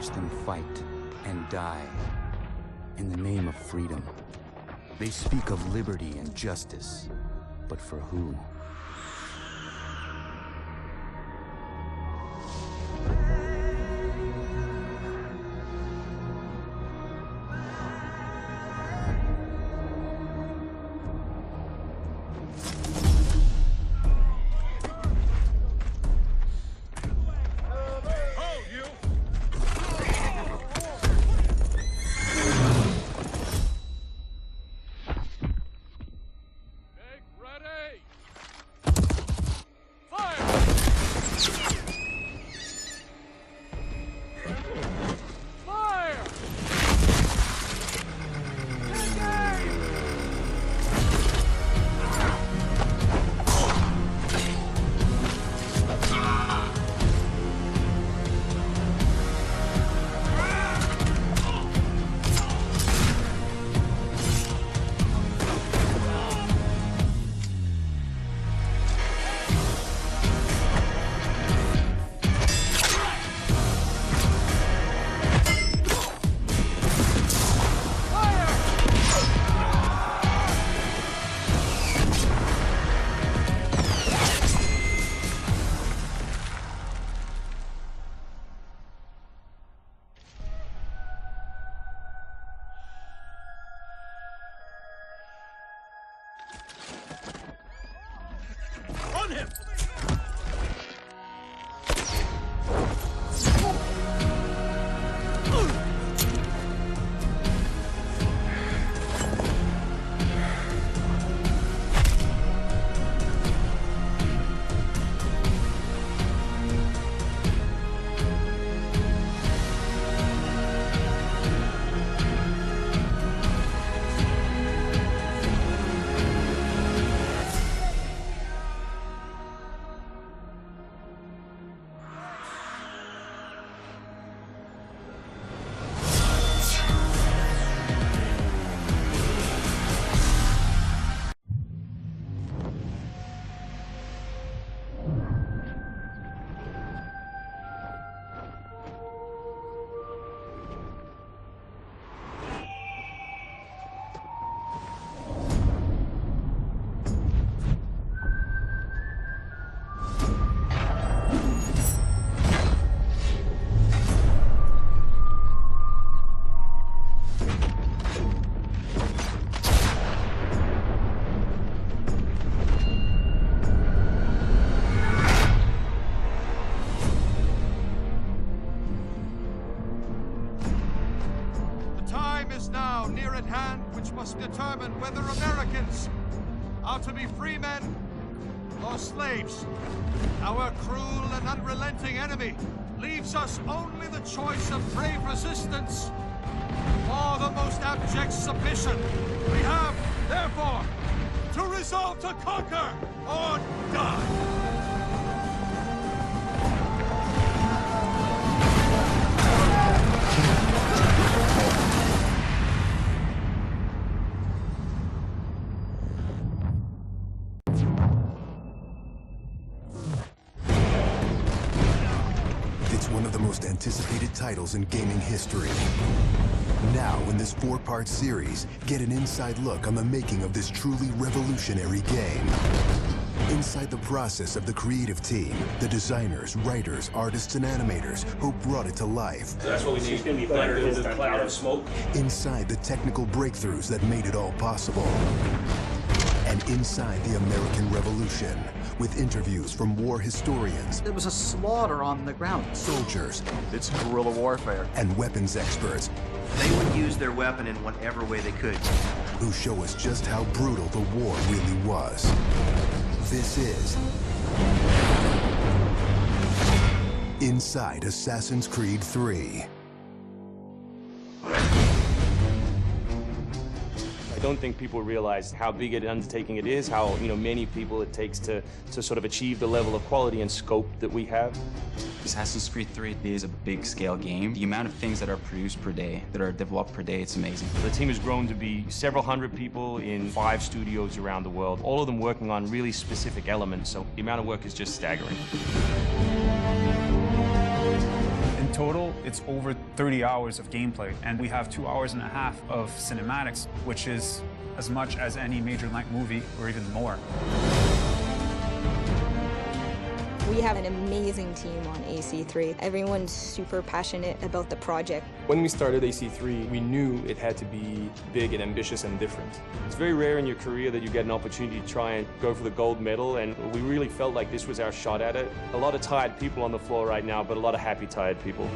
watch them fight and die in the name of freedom. They speak of liberty and justice, but for who? On him! Determine whether Americans are to be free men or slaves. Our cruel and unrelenting enemy leaves us only the choice of brave resistance or the most abject submission. We have, therefore, to resolve to conquer or die. Anticipated titles in gaming history. Now, in this 4-part series, get an inside look on the making of this truly revolutionary game. Inside the process of the creative team, the designers, writers, artists, and animators who brought it to life. So that's what we need. It's going to be better than the cloud of smoke. Inside the technical breakthroughs that made it all possible. And inside the American Revolution, with interviews from war historians. It was a slaughter on the ground. Soldiers. It's guerrilla warfare. And weapons experts. They would use their weapon in whatever way they could. Who show us just how brutal the war really was. This is Inside Assassin's Creed 3. I don't think people realize how big an undertaking it is, how many people it takes to sort of achieve the level of quality and scope that we have. Assassin's Creed 3 is a big-scale game. The amount of things that are produced per day, that are developed per day, it's amazing. The team has grown to be several hundred people in 5 studios around the world, all of them working on really specific elements, so the amount of work is just staggering. In total, it's over 30 hours of gameplay, and we have 2.5 hours of cinematics, which is as much as any major length movie, or even more. We have an amazing team on AC3. Everyone's super passionate about the project. When we started AC3, we knew it had to be big and ambitious and different. It's very rare in your career that you get an opportunity to try and go for the gold medal, and we really felt like this was our shot at it. A lot of tired people on the floor right now, but a lot of happy, tired people.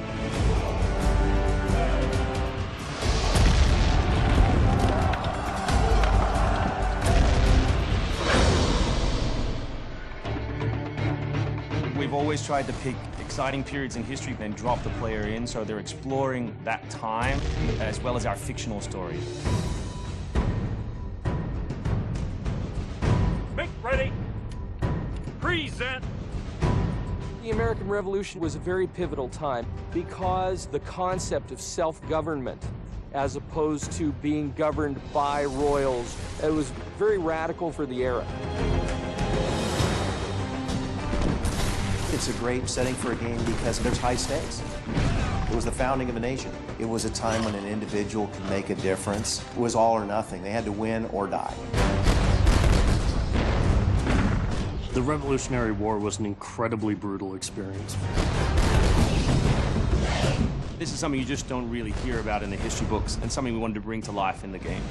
We've always tried to pick exciting periods in history and drop the player in, so they're exploring that time as well as our fictional story. Make ready. Present. The American Revolution was a very pivotal time because the concept of self-government, as opposed to being governed by royals, it was very radical for the era. It's a great setting for a game because there's high stakes. It was the founding of a nation. It was a time when an individual could make a difference. It was all or nothing. They had to win or die. The Revolutionary War was an incredibly brutal experience. This is something you just don't really hear about in the history books, and something we wanted to bring to life in the game.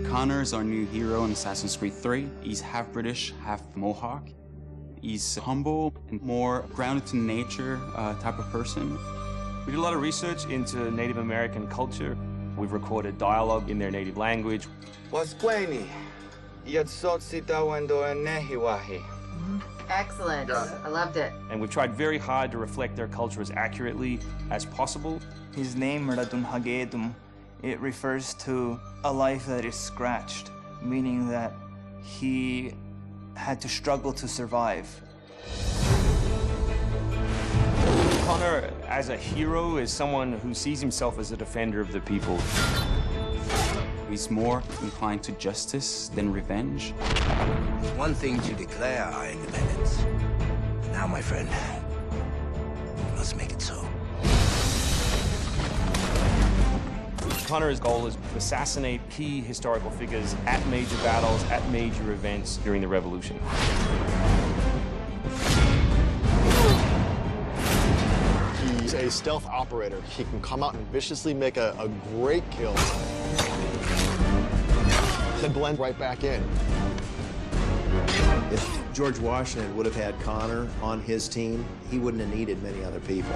Connor is our new hero in Assassin's Creed 3. He's half British, half Mohawk. He's humble and more grounded to nature type of person. We did a lot of research into Native American culture. We've recorded dialogue in their native language. Excellent. I loved it. And we've tried very hard to reflect their culture as accurately as possible. His name, Radun Hagedum, it refers to a life that is scratched, meaning that he had to struggle to survive. Connor, as a hero, is someone who sees himself as a defender of the people. He's more inclined to justice than revenge. One thing to declare our independence. Now, my friend, we must make it so. Connor's goal is to assassinate key historical figures at major battles, at major events during the Revolution. He's a stealth operator. He can come out and viciously make a great kill, then blend right back in. If George Washington would have had Connor on his team, he wouldn't have needed many other people.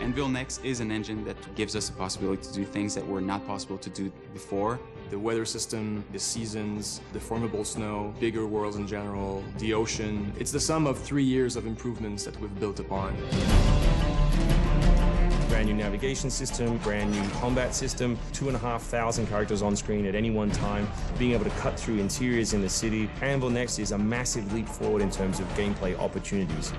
Anvil Next is an engine that gives us the possibility to do things that were not possible to do before. The weather system, the seasons, the formable snow, bigger worlds in general, the ocean. It's the sum of 3 years of improvements that we've built upon. Brand new navigation system, brand new combat system, 2,500 characters on screen at any one time, being able to cut through interiors in the city. Anvil Next is a massive leap forward in terms of gameplay opportunities.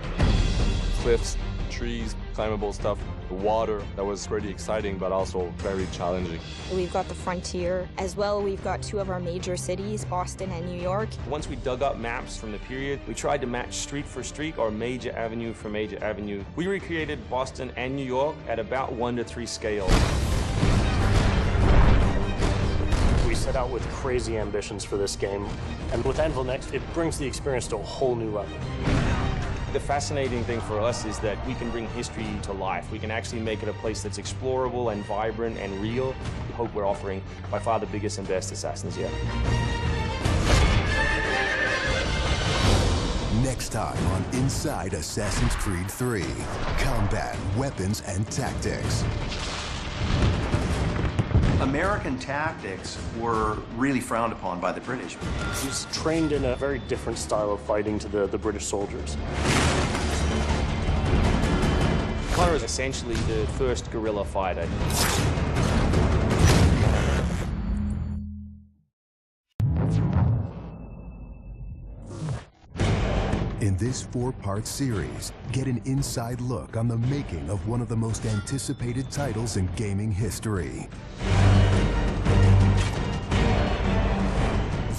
Cliffs, trees, climbable stuff, the water, that was pretty exciting but also very challenging. We've got the frontier as well. We've got two of our major cities, Boston and New York. Once we dug up maps from the period, we tried to match street for street or major avenue for major avenue. We recreated Boston and New York at about 1:3 scale. We set out with crazy ambitions for this game, and with Anvil Next, it brings the experience to a whole new level. The fascinating thing for us is that we can bring history to life. We can actually make it a place that's explorable and vibrant and real. We hope we're offering by far the biggest and best Assassins yet. Next time on Inside Assassin's Creed 3, combat, weapons, and tactics. American tactics were really frowned upon by the British. He was trained in a very different style of fighting to the British soldiers. Connor is essentially the first guerrilla fighter. In this 4-part series, get an inside look on the making of one of the most anticipated titles in gaming history.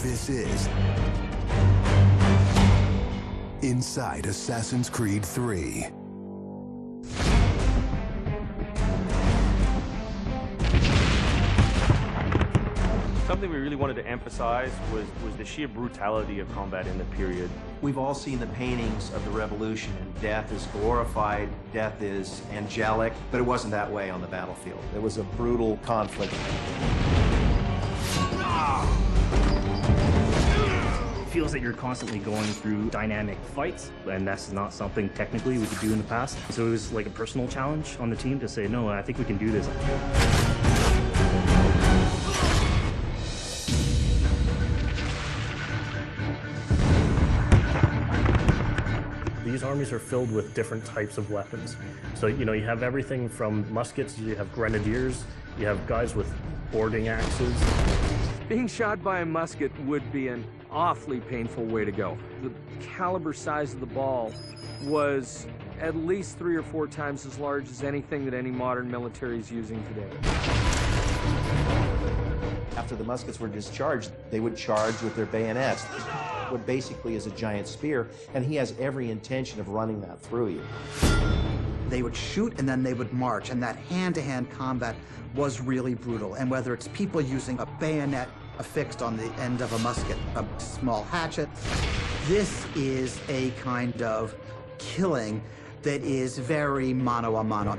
This is Inside Assassin's Creed 3. Something we really wanted to emphasize was the sheer brutality of combat in the period. We've all seen the paintings of the revolution, and death is glorified, death is angelic, but it wasn't that way on the battlefield. It was a brutal conflict. It feels that you're constantly going through dynamic fights, and that's not something technically we could do in the past. So it was like a personal challenge on the team to say, no, I think we can do this. These armies are filled with different types of weapons. So, you have everything from muskets, you have grenadiers, you have guys with boarding axes. Being shot by a musket would be an awfully painful way to go. The caliber size of the ball was at least 3 or 4 times as large as anything that any modern military is using today. After the muskets were discharged, they would charge with their bayonets, what basically is a giant spear, and he has every intention of running that through you. They would shoot and then they would march, and that hand-to-hand combat was really brutal. And whether it's people using a bayonet affixed on the end of a musket, a small hatchet, this is a kind of killing that is very mano a mano.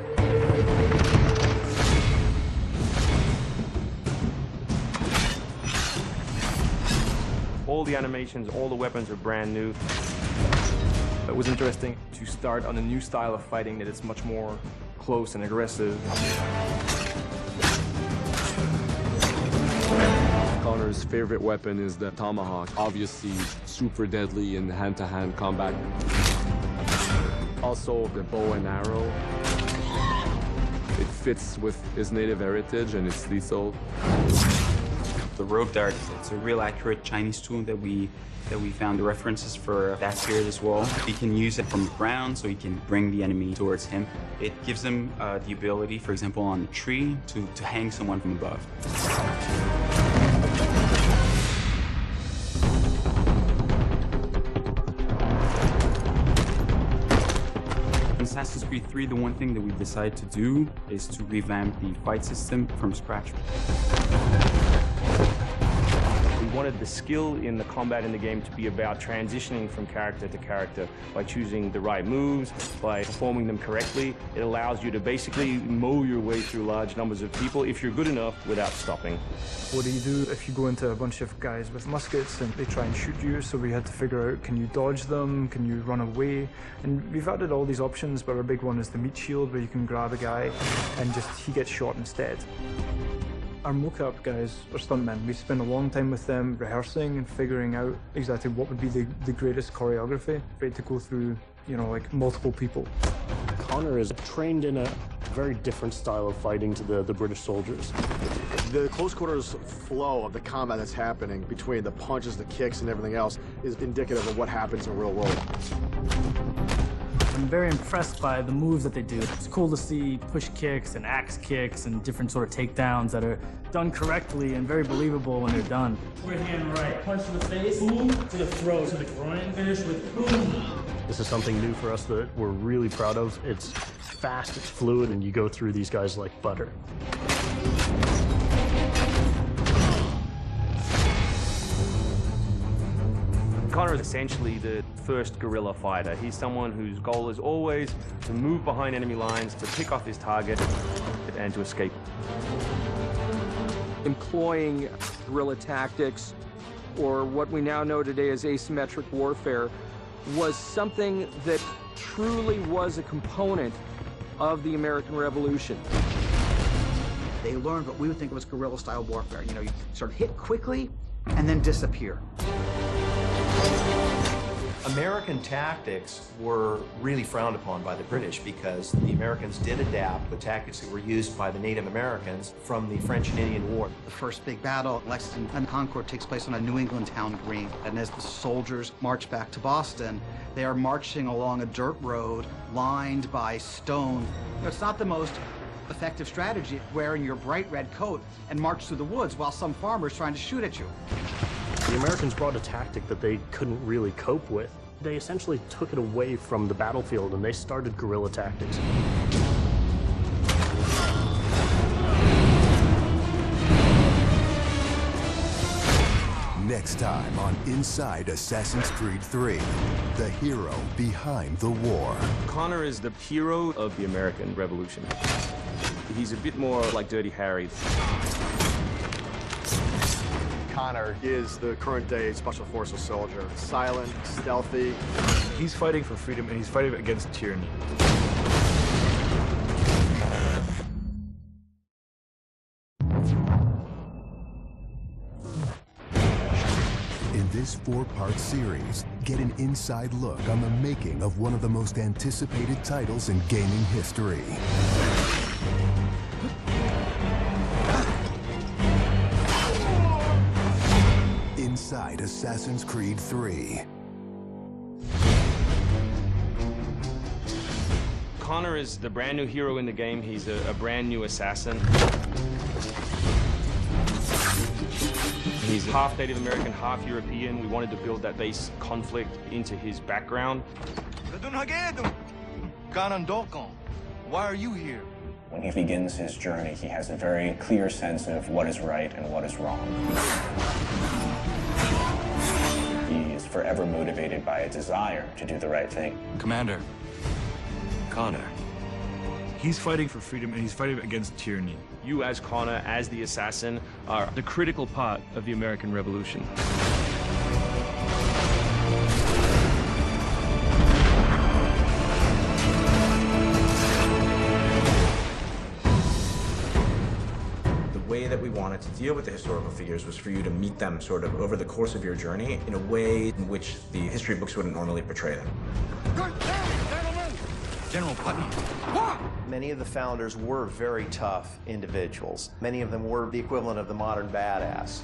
All the animations, all the weapons are brand new. It was interesting to start on a new style of fighting that is much more close and aggressive. Connor's favorite weapon is the tomahawk, obviously super deadly in hand-to-hand combat. Also the bow and arrow. It fits with his native heritage and it's lethal. The rope dart, it's a real accurate Chinese tool that we found the references for that period as well. He can use it from the ground, so he can bring the enemy towards him. It gives him the ability, for example, on a tree, to hang someone from above. In Assassin's Creed 3, the one thing that we decided to do is to revamp the fight system from scratch. We wanted the skill in the combat in the game to be about transitioning from character to character by choosing the right moves, by performing them correctly. It allows you to basically mow your way through large numbers of people if you're good enough without stopping. What do you do if you go into a bunch of guys with muskets and they try and shoot you? So we had to figure out, can you dodge them? Can you run away? And we've added all these options, but our big one is the meat shield, where you can grab a guy and he gets shot instead. Our mocap guys are stuntmen. We spent a long time with them rehearsing and figuring out exactly what would be the greatest choreography, ready to go through, like multiple people. Connor is trained in a very different style of fighting to the British soldiers. The close quarters flow of the combat that's happening between the punches, the kicks, and everything else is indicative of what happens in the real world. I'm very impressed by the moves that they do. It's cool to see push kicks and axe kicks and different sort of takedowns that are done correctly and very believable when they're done. Right hand, right. Punch to the face, boom, to the throat, to the groin, finish with boom. This is something new for us that we're really proud of. It's fast, it's fluid, and you go through these guys like butter. Connor is essentially the first guerrilla fighter. He's someone whose goal is always to move behind enemy lines, to pick off his target, and to escape. Employing guerrilla tactics, or what we now know today as asymmetric warfare, was something that truly was a component of the American Revolution. They learned what we would think of as guerrilla-style warfare. You sort of hit quickly and then disappear. American tactics were really frowned upon by the British because the Americans did adapt the tactics that were used by the Native Americans from the French and Indian War. The first big battle at Lexington and Concord takes place on a New England town green. And as the soldiers march back to Boston, they are marching along a dirt road lined by stone. You know, it's not the most effective strategy wearing your bright red coat and march through the woods while some farmer's trying to shoot at you. The Americans brought a tactic that they couldn't really cope with. They essentially took it away from the battlefield and they started guerrilla tactics. Next time on Inside Assassin's Creed 3, the hero behind the war. Connor is the hero of the American Revolution. He's a bit more like Dirty Harry. Connor is the current-day Special Forces soldier. Silent, stealthy. He's fighting for freedom, and he's fighting against tyranny. In this 4-part series, get an inside look on the making of one of the most anticipated titles in gaming history. Inside Assassin's Creed 3. Connor is the brand new hero in the game. He's a brand new assassin. He's half Native American, half European. We wanted to build that base conflict into his background. Why are you here? When he begins his journey, he has a very clear sense of what is right and what is wrong. He is forever motivated by a desire to do the right thing. Commander, Connor. He's fighting for freedom, and he's fighting against tyranny. You as Connor, as the assassin, are the critical part of the American Revolution. The way that we wanted to deal with the historical figures was for you to meet them sort of over the course of your journey in a way in which the history books wouldn't normally portray them. Good day, gentlemen! General Putnam. What? Many of the founders were very tough individuals. Many of them were the equivalent of the modern badass.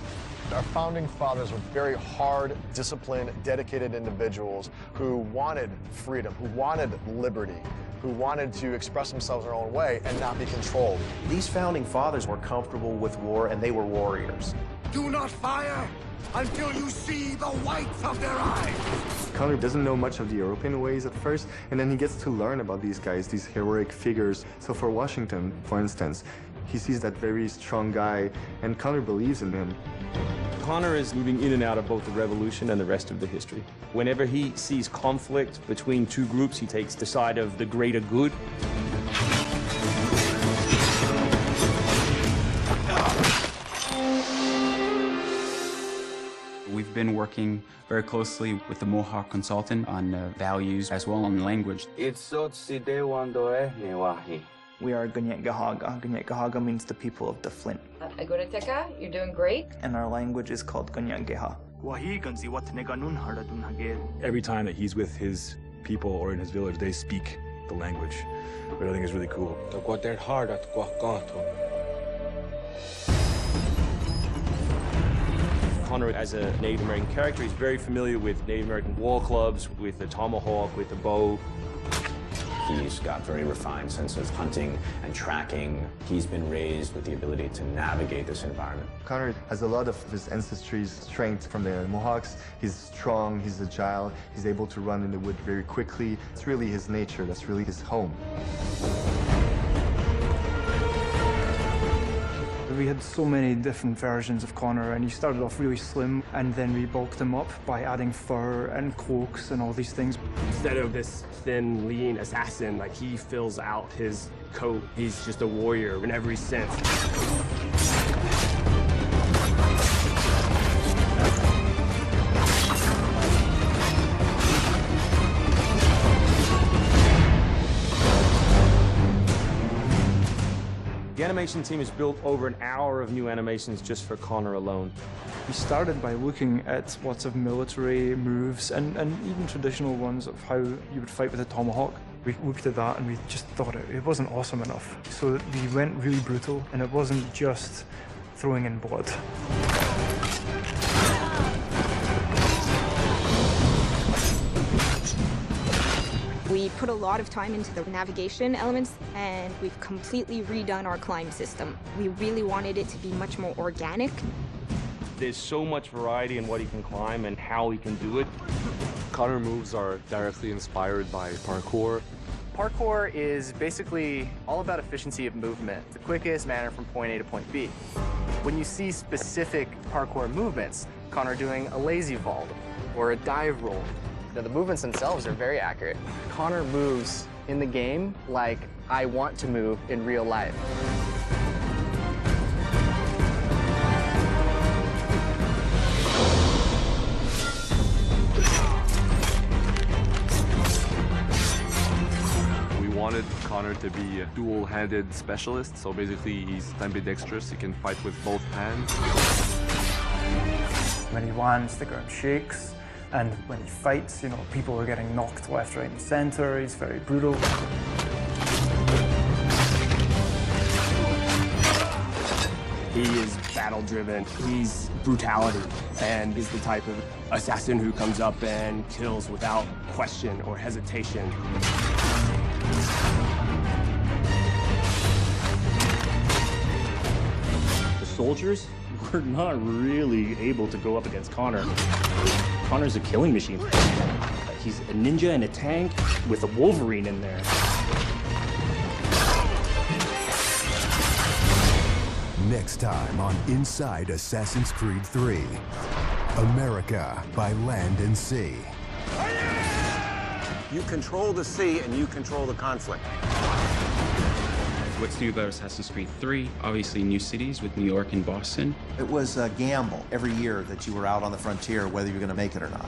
Our founding fathers were very hard, disciplined, dedicated individuals who wanted freedom, who wanted liberty, who wanted to express themselves their own way and not be controlled. These founding fathers were comfortable with war, and they were warriors. Do not fire until you see the whites of their eyes! Connor doesn't know much of the European ways at first, and then he gets to learn about these guys, these heroic figures. So for Washington, for instance, he sees that very strong guy, and Connor believes in him. Connor is moving in and out of both the revolution and the rest of the history. Whenever he sees conflict between two groups, he takes the side of the greater good. We've been working very closely with the Mohawk consultant on values as well on language. We are Gunyetgahaga. Gunyetgahaga means the people of the Flint. Agorateka, you're doing great. And our language is called Gunyetgeha. Every time that he's with his people or in his village, they speak the language, which I think is really cool. Connor, as a Native American character, he's very familiar with Native American war clubs, with the tomahawk, with the bow. He's got very refined sense of hunting and tracking. He's been raised with the ability to navigate this environment. Connor has a lot of his ancestry's strength from the Mohawks. He's strong, he's agile, he's able to run in the wood very quickly. It's really his nature, that's really his home. We had so many different versions of Connor, and he started off really slim, and then we bulked him up by adding fur and cloaks and all these things. Instead of this thin, lean assassin, like he fills out his coat. He's just a warrior in every sense. The animation team has built over an hour of new animations just for Connor alone. We started by looking at lots of military moves and even traditional ones of how you would fight with a tomahawk. We looked at that and we just thought it wasn't awesome enough. So we went really brutal, and it wasn't just throwing in blood. We put a lot of time into the navigation elements, and we've completely redone our climb system. We really wanted it to be much more organic. There's so much variety in what he can climb and how he can do it. Connor moves are directly inspired by parkour. Parkour is basically all about efficiency of movement, the quickest manner from point A to point B. When you see specific parkour movements, Connor doing a lazy vault or a dive roll, now, the movements themselves are very accurate. Connor moves in the game like I want to move in real life. We wanted Connor to be a dual-handed specialist, so basically he's ambidextrous, he can fight with both hands. When he lands, the ground shakes. And when he fights, you know, people are getting knocked left, right, and center. He's very brutal. He is battle-driven. He's brutality, and he's the type of assassin who comes up and kills without question or hesitation. The soldiers were not really able to go up against Connor. Connor's a killing machine. He's a ninja in a tank with a Wolverine in there. Next time on Inside Assassin's Creed 3, America by Land and Sea. You control the sea and you control the conflict. What's new about Assassin's Creed 3? Obviously new cities with New York and Boston. It was a gamble every year that you were out on the frontier, whether you're going to make it or not.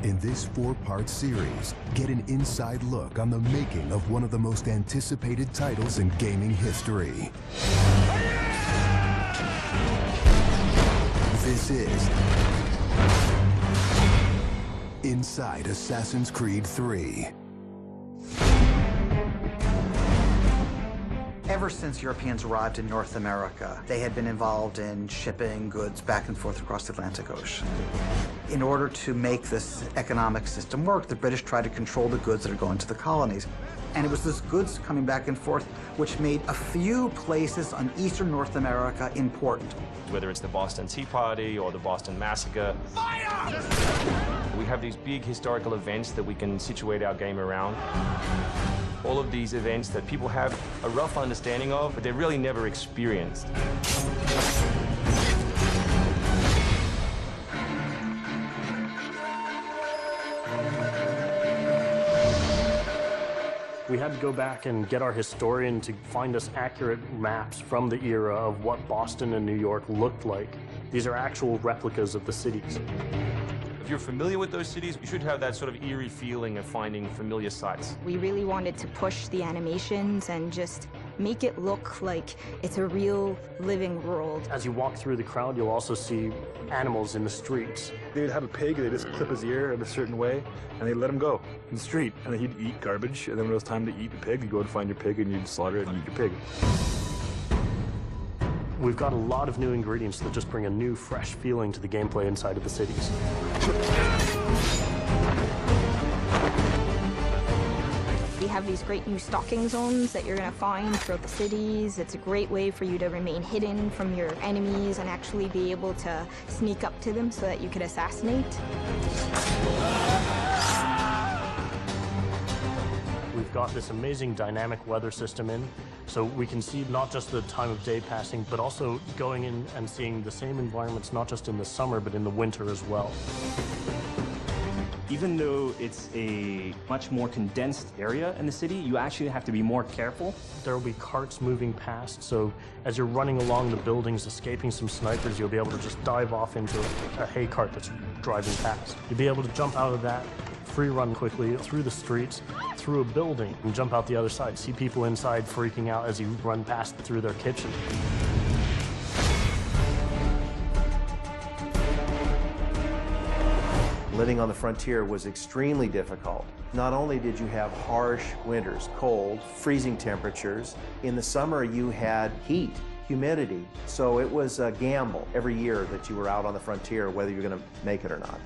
In this 4-part series, get an inside look on the making of one of the most anticipated titles in gaming history. This is Inside Assassin's Creed 3. Ever since Europeans arrived in North America, they had been involved in shipping goods back and forth across the Atlantic Ocean. In order to make this economic system work, the British tried to control the goods that are going to the colonies. And it was this goods coming back and forth which made a few places on eastern North America important. Whether it's the Boston Tea Party or the Boston Massacre. Fire! We have these big historical events that we can situate our game around. All of these events that people have a rough understanding of, but they've really never experienced. We had to go back and get our historian to find us accurate maps from the era of what Boston and New York looked like. These are actual replicas of the cities. If you're familiar with those cities, you should have that sort of eerie feeling of finding familiar sights. We really wanted to push the animations and just make it look like it's a real living world. As you walk through the crowd, you'll also see animals in the streets. They would have a pig, they just clip his ear in a certain way, and they'd let him go in the street. And then he'd eat garbage, and then when it was time to eat the pig, you'd go and find your pig, and you'd slaughter it and eat your pig. We've got a lot of new ingredients that just bring a new, fresh feeling to the gameplay inside of the cities. We have these great new stalking zones that you're going to find throughout the cities. It's a great way for you to remain hidden from your enemies and actually be able to sneak up to them so that you could assassinate. We've got this amazing dynamic weather system in, so we can see not just the time of day passing, but also going in and seeing the same environments, not just in the summer, but in the winter as well. Even though it's a much more condensed area in the city, you actually have to be more careful. There will be carts moving past, so as you're running along the buildings, escaping some snipers, you'll be able to just dive off into a hay cart that's driving past. You'll be able to jump out of that, free run quickly through the streets, through a building, and jump out the other side. See people inside freaking out as you run past through their kitchen. Living on the frontier was extremely difficult. Not only did you have harsh winters, cold, freezing temperatures, in the summer you had heat, humidity, so it was a gamble every year that you were out on the frontier, whether you're going to make it or not.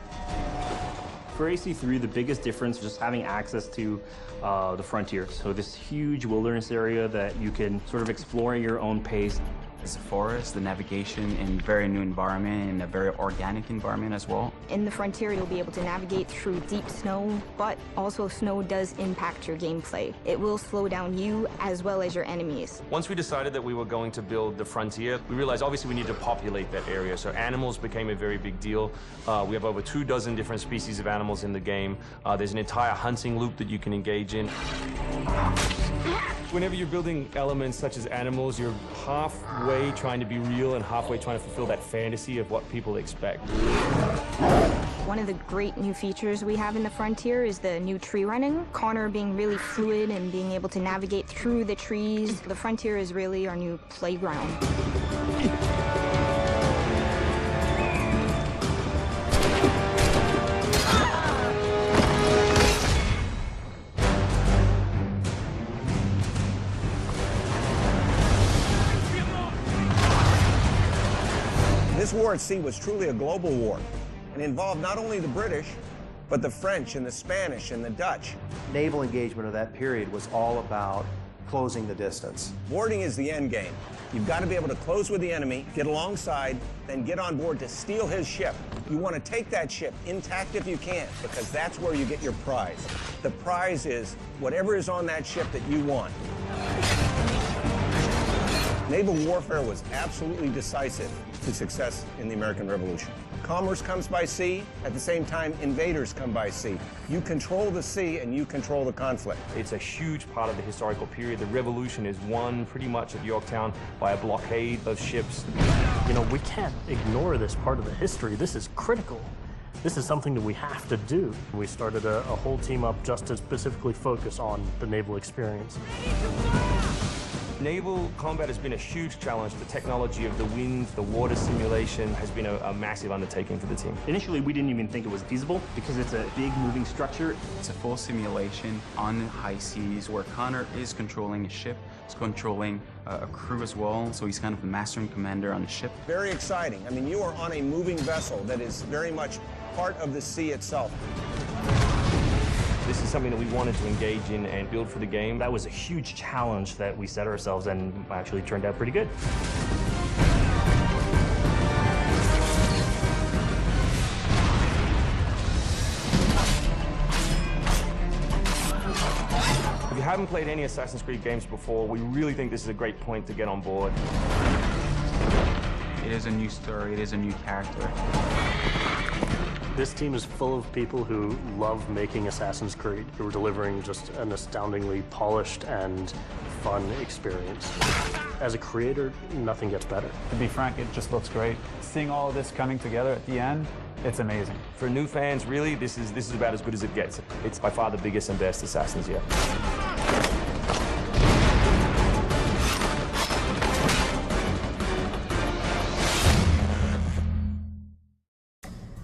For AC3, the biggest difference is just having access to the frontier. So this huge wilderness area that you can sort of explore at your own pace. It's a forest, the navigation in a very new environment, in a very organic environment as well. In the frontier, you'll be able to navigate through deep snow, but also snow does impact your gameplay. It will slow down you as well as your enemies. Once we decided that we were going to build the frontier, we realized obviously we need to populate that area. So animals became a very big deal. We have over 24 different species of animals in the game. There's an entire hunting loop that you can engage in. Whenever you're building elements such as animals, you're halfway trying to be real and halfway trying to fulfill that fantasy of what people expect. One of the great new features we have in the frontier is the new tree running. Connor being really fluid and being able to navigate through the trees. The frontier is really our new playground. This war at sea was truly a global war and involved not only the British, but the French and the Spanish and the Dutch. Naval engagement of that period was all about closing the distance. Boarding is the end game. You've got to be able to close with the enemy, get alongside, then get on board to steal his ship. You want to take that ship intact if you can, because that's where you get your prize. The prize is whatever is on that ship that you want. Naval warfare was absolutely decisive to success in the American Revolution. Commerce comes by sea, at the same time invaders come by sea. You control the sea and you control the conflict. It's a huge part of the historical period. The revolution is won pretty much at Yorktown by a blockade of ships. You know, we can't ignore this part of the history. This is critical. This is something that we have to do. We started a whole team up just to specifically focus on the naval experience. Naval combat has been a huge challenge. The technology of the wind, the water simulation has been a massive undertaking for the team. Initially, we didn't even think it was feasible because it's a big moving structure. It's a full simulation on high seas where Connor is controlling a ship, he's controlling a crew as well, so he's kind of the master and commander on the ship. Very exciting. I mean, you are on a moving vessel that is very much part of the sea itself. This is something that we wanted to engage in and build for the game. That was a huge challenge that we set ourselves and actually turned out pretty good. If you haven't played any Assassin's Creed games before, we really think this is a great point to get on board. It is a new story, it is a new character. This team is full of people who love making Assassin's Creed, who are delivering just an astoundingly polished and fun experience. As a creator, nothing gets better. To be frank, it just looks great. Seeing all of this coming together at the end, it's amazing. For new fans, really, this is about as good as it gets. It's by far the biggest and best Assassins yet.